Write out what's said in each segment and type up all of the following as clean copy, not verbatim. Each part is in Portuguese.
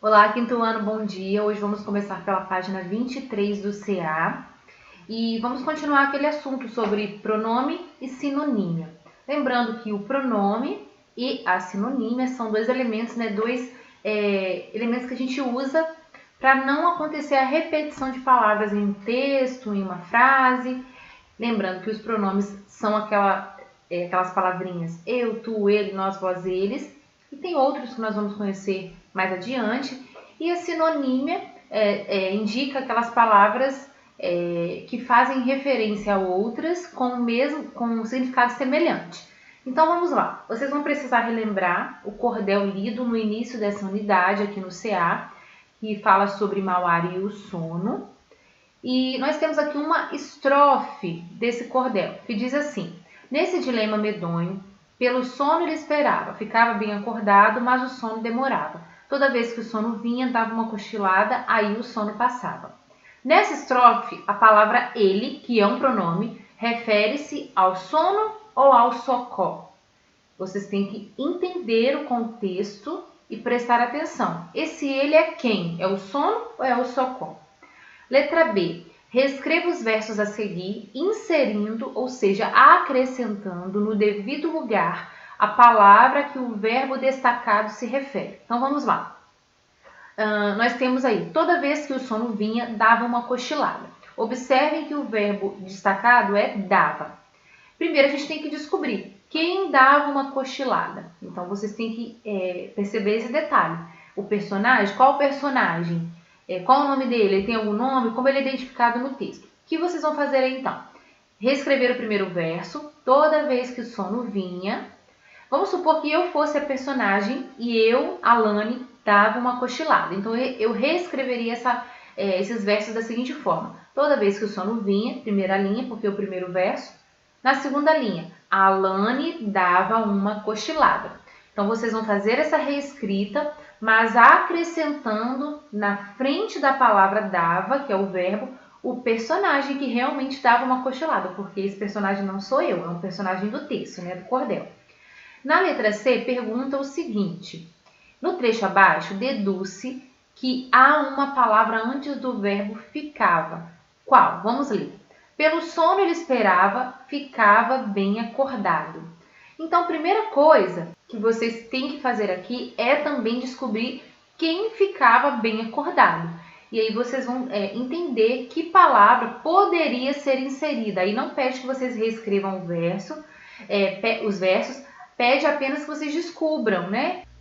Olá, quinto ano, bom dia. Hoje vamos começar pela página 23 do CA e vamos continuar aquele assunto sobre pronome e sinonímia. Lembrando que o pronome e a sinonímia são dois elementos, dois elementos que a gente usa para não acontecer a repetição de palavras em um texto, em uma frase. Lembrando que os pronomes são aquelas palavrinhas eu, tu, ele, nós, vós, eles. E tem outros que nós vamos conhecer mais adiante. E a sinonímia indica aquelas palavras que fazem referência a outras com um significado semelhante. Então vamos lá. Vocês vão precisar relembrar o cordel lido no início dessa unidade aqui no CA, que fala sobre mau ar e o sono. E nós temos aqui uma estrofe desse cordel, que diz assim: nesse dilema medonho, pelo sono ele esperava, ficava bem acordado, mas o sono demorava. Toda vez que o sono vinha, dava uma cochilada, aí o sono passava. Nessa estrofe, a palavra ele, que é um pronome, refere-se ao sono ou ao socó. Vocês têm que entender o contexto e prestar atenção. Esse ele é quem? É o sono ou é o socó? Letra B. Reescreva os versos a seguir, inserindo, ou seja, acrescentando no devido lugar a palavra que o verbo destacado se refere. Então, vamos lá. Nós temos aí, toda vez que o sono vinha, dava uma cochilada. Observem que o verbo destacado é dava. Primeiro, a gente tem que descobrir quem dava uma cochilada. Então, vocês têm que perceber esse detalhe. O personagem, qual personagem? Qual o nome dele? Ele tem algum nome? Como ele é identificado no texto? O que vocês vão fazer aí, então? Reescrever o primeiro verso, toda vez que o sono vinha. Vamos supor que eu fosse a personagem e eu, Alane, dava uma cochilada. Então, eu reescreveria esses versos da seguinte forma. Toda vez que o sono vinha, primeira linha, porque é o primeiro verso. Na segunda linha, a Alane dava uma cochilada. Então, vocês vão fazer essa reescrita, mas acrescentando na frente da palavra dava, que é o verbo, o personagem que realmente dava uma cochilada, porque esse personagem não sou eu, é um personagem do texto, do cordel. Na letra C, pergunta o seguinte: no trecho abaixo, deduz-se que há uma palavra antes do verbo ficava. Qual? Vamos ler. Pelo sono ele esperava, ficava bem acordado. Então, a primeira coisa que vocês têm que fazer aqui é também descobrir quem ficava bem acordado. E aí vocês vão entender que palavra poderia ser inserida. Aí não pede que vocês reescrevam os versos, pede apenas que vocês descubram,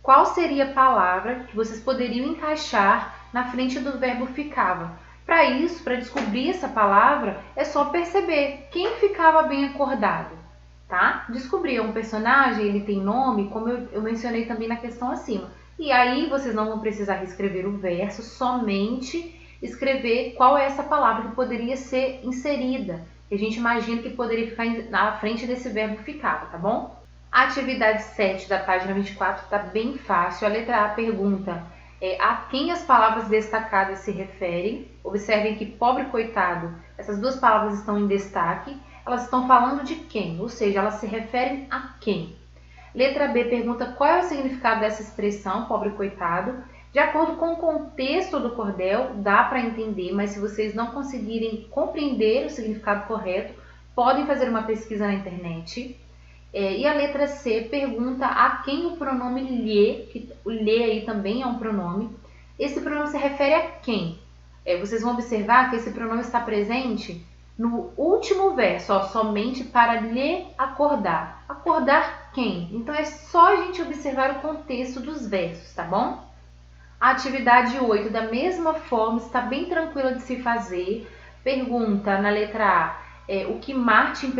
qual seria a palavra que vocês poderiam encaixar na frente do verbo ficava. Para isso, para descobrir essa palavra, é só perceber quem ficava bem acordado. Tá? Descobrir um personagem, ele tem nome, como eu mencionei também na questão acima. E aí vocês não vão precisar reescrever o verso, somente escrever qual é essa palavra que poderia ser inserida. Que a gente imagina que poderia ficar na frente desse verbo ficava, tá bom? A atividade 7 da página 24 está bem fácil. A letra A pergunta a quem as palavras destacadas se referem. Observem que pobre coitado, essas duas palavras estão em destaque. Elas estão falando de quem, ou seja, elas se referem a quem. Letra B pergunta qual é o significado dessa expressão, pobre coitado. De acordo com o contexto do cordel, dá para entender, mas se vocês não conseguirem compreender o significado correto, podem fazer uma pesquisa na internet. E a letra C pergunta a quem o pronome lhe, que o lhe aí também é um pronome. Esse pronome se refere a quem? Vocês vão observar que esse pronome está presente no último verso, somente para lhe acordar. Acordar quem? Então, é só a gente observar o contexto dos versos, tá bom? A atividade 8, da mesma forma, está bem tranquila de se fazer. Pergunta na letra A, o que Martin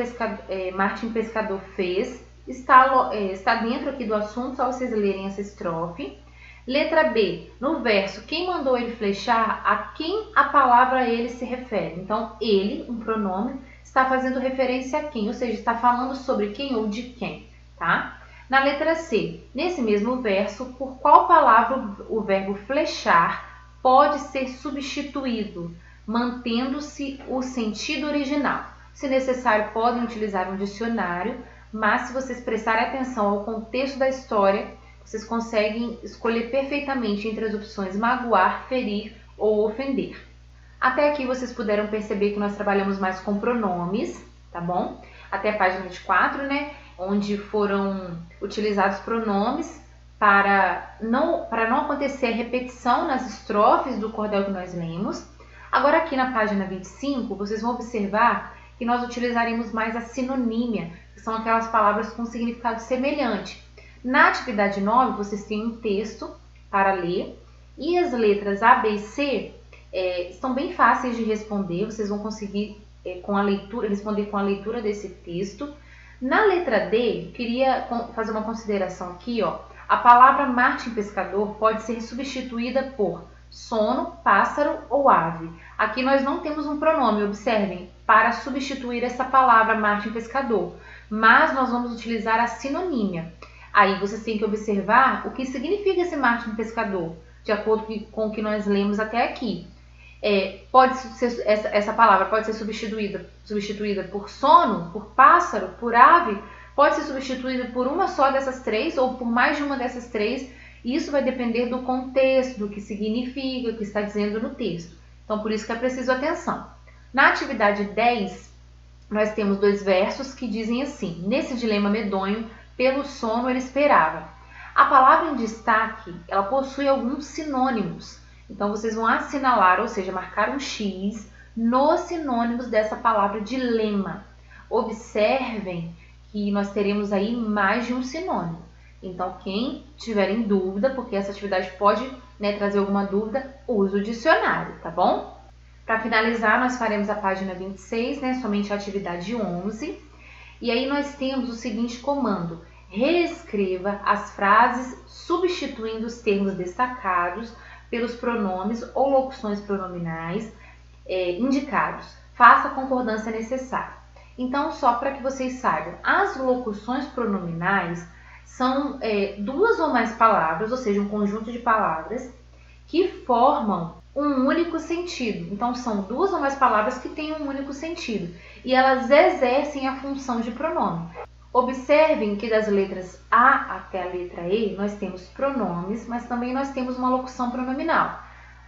Pescador fez? Está dentro aqui do assunto, só vocês lerem essa estrofe. Letra B, no verso, quem mandou ele flechar, a quem a palavra ele se refere? Então, ele, um pronome, está fazendo referência a quem, ou seja, está falando sobre quem ou de quem, tá? Na letra C, nesse mesmo verso, por qual palavra o verbo flechar pode ser substituído, mantendo-se o sentido original? Se necessário, podem utilizar um dicionário, mas se vocês prestarem atenção ao contexto da história, vocês conseguem escolher perfeitamente entre as opções magoar, ferir ou ofender. Até aqui vocês puderam perceber que nós trabalhamos mais com pronomes, tá bom? Até a página 24, né? Onde foram utilizados pronomes para não acontecer a repetição nas estrofes do cordel que nós lemos. Agora aqui na página 25, vocês vão observar que nós utilizaremos mais a sinonímia, que são aquelas palavras com significado semelhante. Na atividade 9, vocês têm um texto para ler e as letras A, B e C estão bem fáceis de responder, vocês vão conseguir responder com a leitura desse texto. Na letra D, queria fazer uma consideração aqui, ó. A palavra Martim pescador pode ser substituída por sono, pássaro ou ave. Aqui nós não temos um pronome, observem, para substituir essa palavra Martim pescador, mas nós vamos utilizar a sinonímia. Aí vocês têm que observar o que significa esse Martim pescador, de acordo com o que nós lemos até aqui. Essa palavra pode ser substituída por sono, por pássaro, por ave, pode ser substituída por uma só dessas três ou por mais de uma dessas três. Isso vai depender do contexto, do que significa, o que está dizendo no texto. Então, por isso que é preciso atenção. Na atividade 10, nós temos 2 versos que dizem assim: nesse dilema medonho, pelo sono ele esperava. A palavra em destaque, ela possui alguns sinônimos. Então, vocês vão assinalar, ou seja, marcar um X nos sinônimos dessa palavra dilema. Observem que nós teremos aí mais de um sinônimo. Então, quem tiver em dúvida, porque essa atividade pode trazer alguma dúvida, use o dicionário, tá bom? Para finalizar, nós faremos a página 26, somente a atividade 11. E aí nós temos o seguinte comando: reescreva as frases substituindo os termos destacados pelos pronomes ou locuções pronominais indicados. Faça a concordância necessária. Então, só para que vocês saibam, as locuções pronominais são 2 ou mais palavras, ou seja, um conjunto de palavras que formam um único sentido. Então, são 2 ou mais palavras que têm um único sentido e elas exercem a função de pronome. Observem que das letras A até a letra E nós temos pronomes, mas também nós temos uma locução pronominal.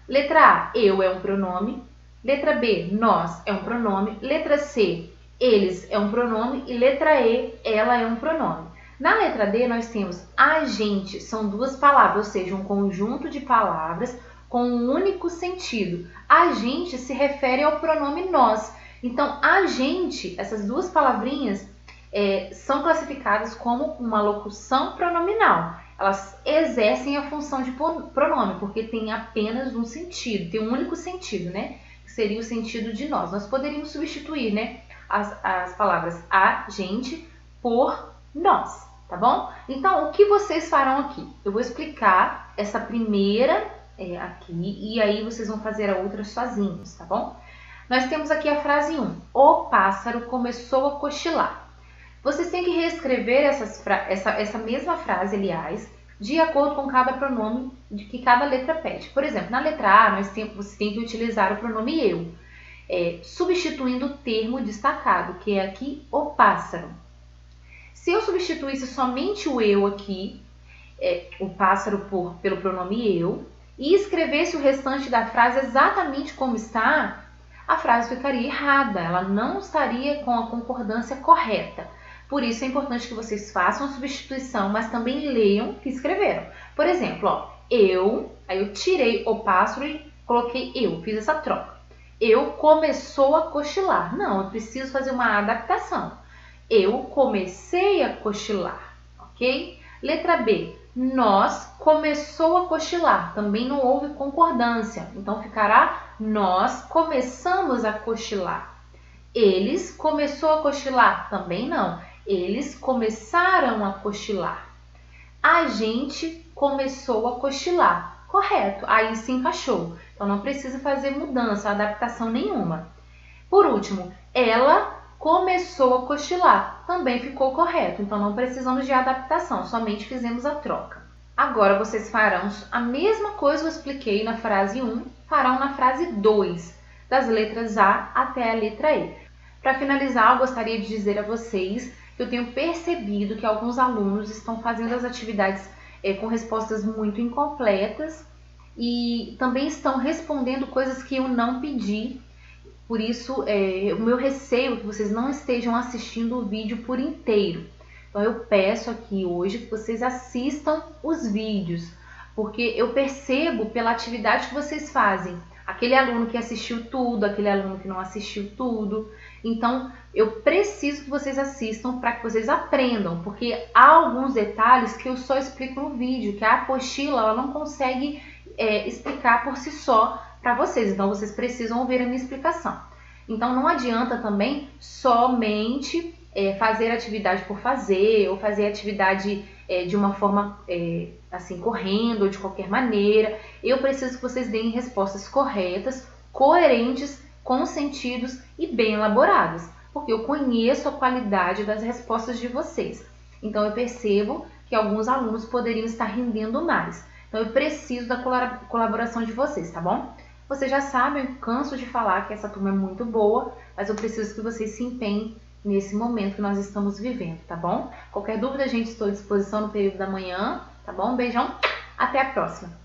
Letra A, eu é um pronome. Letra B, nós é um pronome. Letra C, eles é um pronome. E letra E, ela é um pronome. Na letra D nós temos a gente, são 2 palavras, ou seja, um conjunto de palavras com um único sentido. A gente se refere ao pronome nós. Então, a gente, essas 2 palavrinhas, são classificadas como uma locução pronominal. Elas exercem a função de pronome, porque tem apenas um sentido, tem um único sentido, que seria o sentido de nós. Nós poderíamos substituir, as palavras a gente por nós, tá bom? Então, o que vocês farão aqui? Eu vou explicar essa primeira aqui e aí vocês vão fazer a outra sozinhos, tá bom? Nós temos aqui a frase 1. O pássaro começou a cochilar. Vocês têm que reescrever essa mesma frase, aliás, de acordo com cada pronome que cada letra pede. Por exemplo, na letra A, você tem que utilizar o pronome eu, substituindo o termo destacado, que é aqui o pássaro. Se eu substituísse somente o eu aqui, o pássaro pelo pronome eu, e escrevesse o restante da frase exatamente como está, a frase ficaria errada, ela não estaria com a concordância correta. Por isso é importante que vocês façam a substituição, mas também leiam o que escreveram. Por exemplo, aí eu tirei o pássaro e coloquei eu, fiz essa troca. Eu começou a cochilar. Não, eu preciso fazer uma adaptação. Eu comecei a cochilar, ok? Letra B, nós começou a cochilar. Também não houve concordância, então ficará nós começamos a cochilar. Eles começou a cochilar. Também não. Eles começaram a cochilar. A gente começou a cochilar. Correto, aí se encaixou. Então não precisa fazer mudança, adaptação nenhuma. Por último, ela começou a cochilar. Também ficou correto, então não precisamos de adaptação, somente fizemos a troca. Agora vocês farão a mesma coisa que eu expliquei na frase 1, farão na frase 2, das letras A até a letra E. Para finalizar, eu gostaria de dizer a vocês que eu tenho percebido que alguns alunos estão fazendo as atividades com respostas muito incompletas e também estão respondendo coisas que eu não pedi. Por isso, o meu receio é que vocês não estejam assistindo o vídeo por inteiro. Então, eu peço aqui hoje que vocês assistam os vídeos, porque eu percebo pela atividade que vocês fazem. Aquele aluno que assistiu tudo, aquele aluno que não assistiu tudo. Então, eu preciso que vocês assistam para que vocês aprendam, porque há alguns detalhes que eu só explico no vídeo, que a apostila ela não consegue explicar por si só para vocês. Então, vocês precisam ouvir a minha explicação. Então, não adianta também somente fazer atividade por fazer, ou fazer atividade de uma forma assim, correndo ou de qualquer maneira. Eu preciso que vocês deem respostas corretas, coerentes, com sentidos e bem elaboradas, porque eu conheço a qualidade das respostas de vocês. Então, eu percebo que alguns alunos poderiam estar rendendo mais. Então, eu preciso da colaboração de vocês, tá bom? Vocês já sabem, eu canso de falar que essa turma é muito boa, mas eu preciso que vocês se empenhem nesse momento que nós estamos vivendo, tá bom? Qualquer dúvida, gente, estou à disposição no período da manhã, tá bom? Um beijão, até a próxima!